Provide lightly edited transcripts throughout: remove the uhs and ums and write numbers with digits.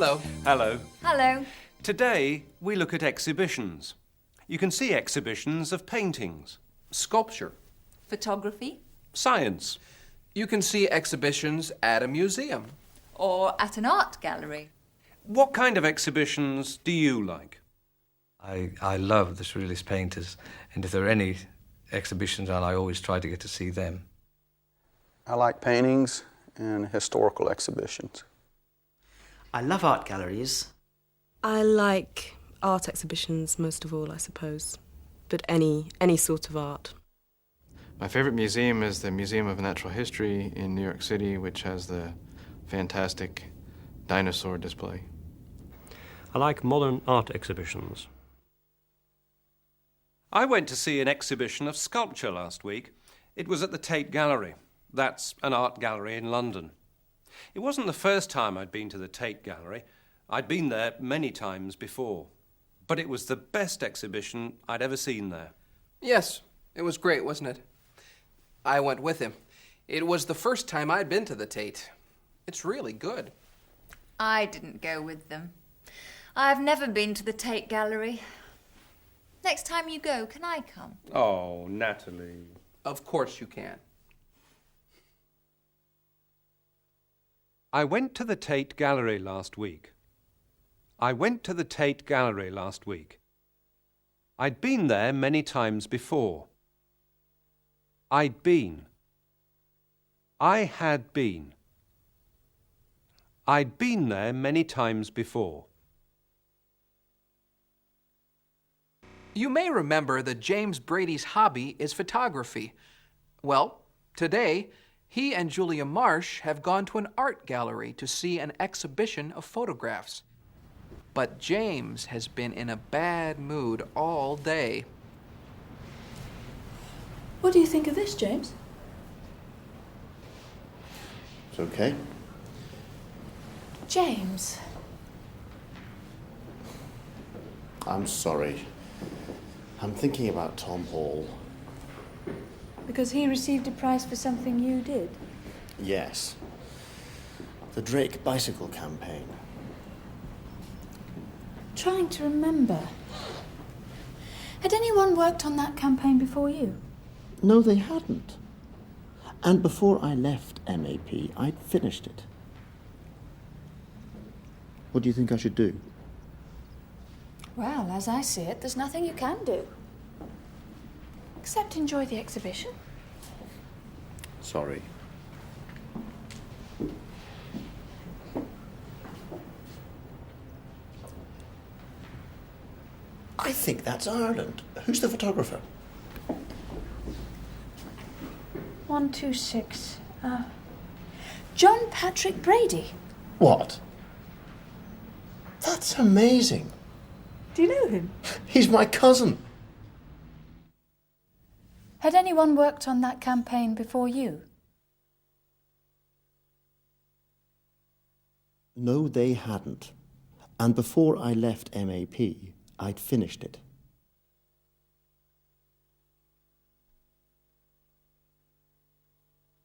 Hello. Hello. Hello. Today, we look at exhibitions. You can see exhibitions of paintings, Sculpture. Photography. science. You can see exhibitions at a museum. Or at an art gallery. What kind of exhibitions do you like? I love the Surrealist painters, and if there are any exhibitions on, I always try to get to see them. I like paintings and historical exhibitions. I love art galleries. I like art exhibitions most of all, I suppose, but any sort of art. My favorite museum is the Museum of Natural History in New York City, which has the fantastic dinosaur display. I like modern art exhibitions. I went to see an exhibition of sculpture last week. It was at the Tate Gallery. That's an art gallery in London. It wasn't the first time I'd been to the Tate Gallery. I'd been there many times before. But it was the best exhibition I'd ever seen there. Yes, it was great, wasn't it? I went with him. It was the first time I'd been to the Tate. It's really good. I didn't go with them. I've never been to the Tate Gallery. Next time you go, can I come? Oh, Natalie. Of course you can. I went to the Tate Gallery last week. I went to the Tate Gallery last week. I'd been there many times before. I'd been. I had been. I'd been there many times before. You may remember that James Brady's hobby is photography. Well, today, he and Julia Marsh have gone to an art gallery to see an exhibition of photographs. But James has been in a bad mood all day. What do you think of this, James? It's okay. James. I'm sorry. I'm thinking about Tom Hall. Because he received a prize for something you did? Yes. The Drake Bicycle Campaign. Trying to remember. Had anyone worked on that campaign before you? No, they hadn't. And before I left MAP, I'd finished it. What do you think I should do? Well, as I see it, there's nothing you can do. Except enjoy the exhibition. Sorry. I think that's Ireland. Who's the photographer? 126. John Patrick Brady. What? That's amazing. Do you know him? He's my cousin. Had anyone worked on that campaign before you? No, they hadn't. And before I left MAP, I'd finished it.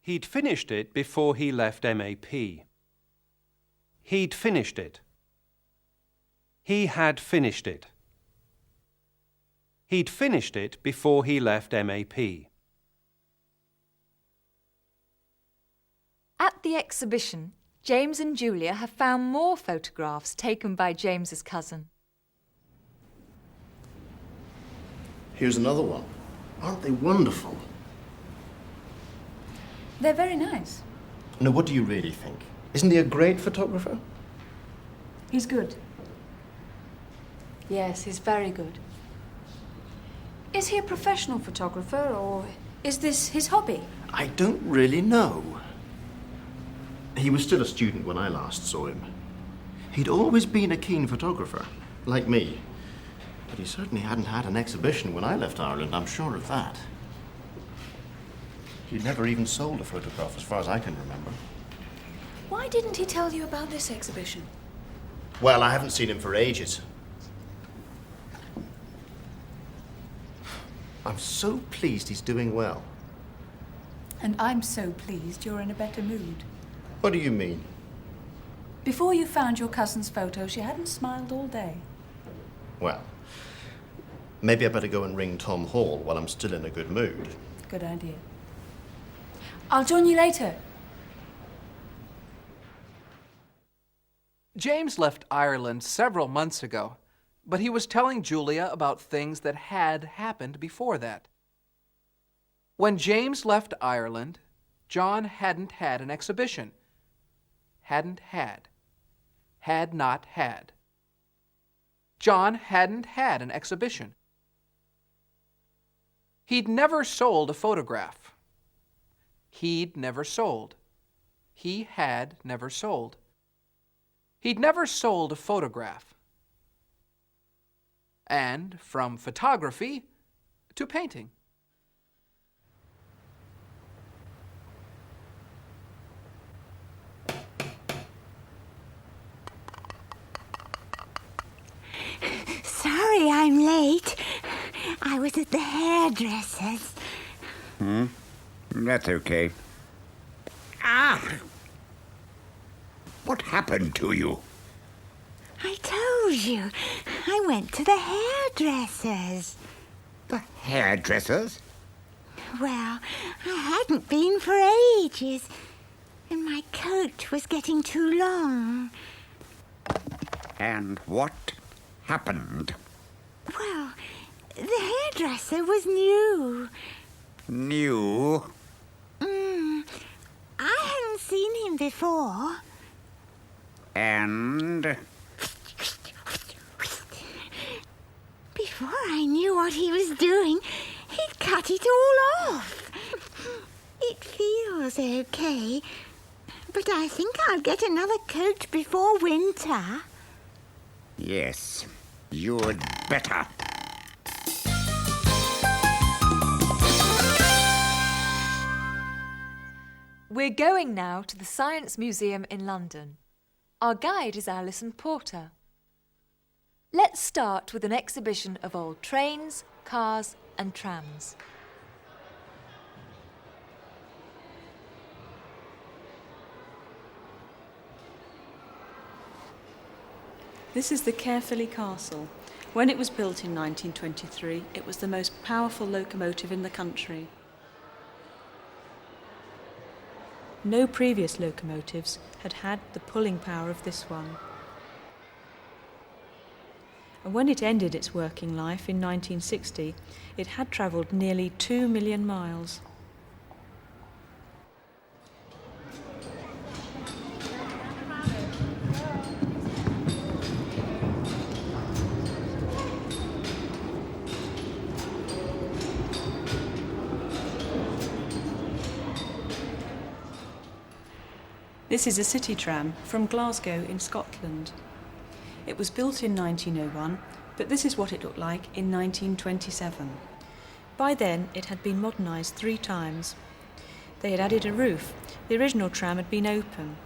He'd finished it before he left MAP. He'd finished it. He had finished it. He'd finished it before he left MAP. At the exhibition, James and Julia have found more photographs taken by James's cousin. Here's another one. Aren't they wonderful? They're very nice. Now, what do you really think? Isn't he a great photographer? He's good. Yes, he's very good. Is he a professional photographer, or is this his hobby? I don't really know. He was still a student when I last saw him. He'd always been a keen photographer, like me. But he certainly hadn't had an exhibition when I left Ireland, I'm sure of that. He'd never even sold a photograph, as far as I can remember. Why didn't he tell you about this exhibition? Well, I haven't seen him for ages. I'm so pleased he's doing well. And I'm so pleased you're in a better mood. What do you mean? Before you found your cousin's photo, she hadn't smiled all day. Well, maybe I better go and ring Tom Hall while I'm still in a good mood. Good idea. I'll join you later. James left Ireland several months ago, but he was telling Julia about things that had happened before that. When James left Ireland, John hadn't had an exhibition. Hadn't had. Had not had. John hadn't had an exhibition. He'd never sold a photograph. He'd never sold. He had never sold. He'd never sold a photograph. And from photography to painting. Sorry I'm late. I was at the hairdresser's. That's okay. Ah! What happened to you? I told you. I went to the hairdresser's. The hairdressers? Well, I hadn't been for ages, and my coat was getting too long. And what happened? Well, the hairdresser was new. New? I hadn't seen him before. And? Before I knew what he was doing, he'd cut it all off. It feels okay, but I think I'll get another coat before winter. Yes, you'd better. We're going now to the Science Museum in London. Our guide is Alison Porter. Let's start with an exhibition of old trains, cars and trams. This is the Caerphilly Castle. When it was built in 1923, it was the most powerful locomotive in the country. No previous locomotives had had the pulling power of this one. And when it ended its working life in 1960, it had travelled nearly 2 million miles. This is a city tram from Glasgow in Scotland. It was built in 1901, but this is what it looked like in 1927. By then, it had been modernised 3 times. They had added a roof. The original tram had been open.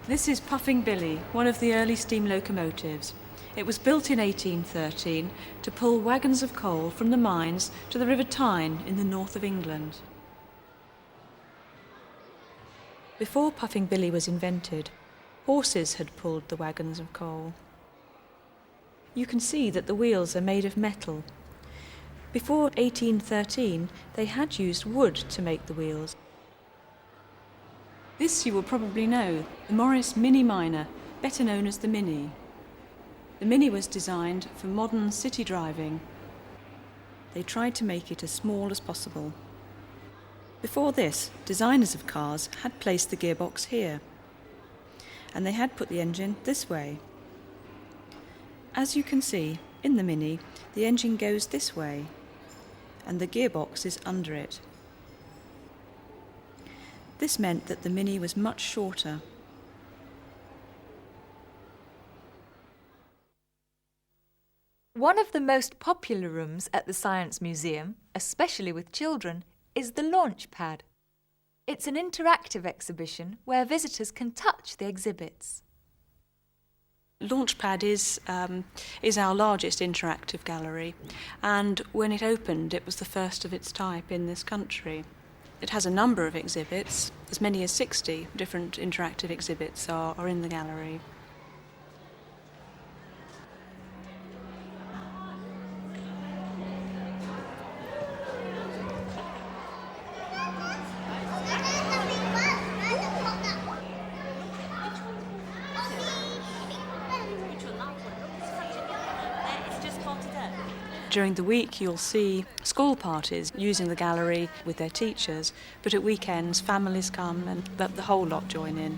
This is Puffing Billy, one of the early steam locomotives. It was built in 1813 to pull wagons of coal from the mines to the River Tyne in the north of England. Before Puffing Billy was invented, horses had pulled the wagons of coal. You can see that the wheels are made of metal. Before 1813, they had used wood to make the wheels. This you will probably know, the Morris Mini Minor, better known as the Mini. The Mini was designed for modern city driving. They tried to make it as small as possible. Before this, designers of cars had placed the gearbox here, and they had put the engine this way. As you can see, in the Mini, the engine goes this way, and the gearbox is under it. This meant that the Mini was much shorter. One of the most popular rooms at the Science Museum, especially with children, is the Launch Pad. It's an interactive exhibition where visitors can touch the exhibits. Launchpad is our largest interactive gallery, and when it opened, it was the first of its type in this country. It has a number of exhibits. As many as 60 different interactive exhibits are in the gallery. During the week you'll see school parties using the gallery with their teachers, but at weekends families come and the whole lot join in.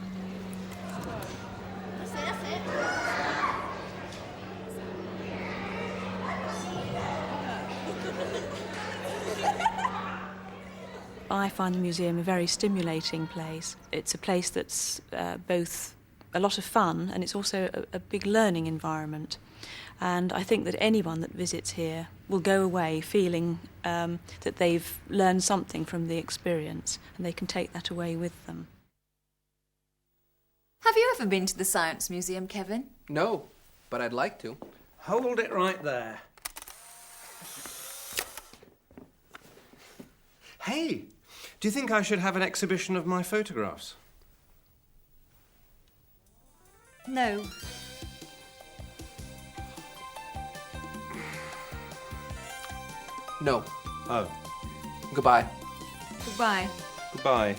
I find the museum a very stimulating place. It's a place that's both a lot of fun and it's also a big learning environment. And I think that anyone that visits here will go away feeling that they've learned something from the experience and they can take that away with them. Have you ever been to the Science Museum, Kevin? No, but I'd like to. Hold it right there. Hey, do you think I should have an exhibition of my photographs? No. No. Oh. Goodbye. Goodbye. Goodbye.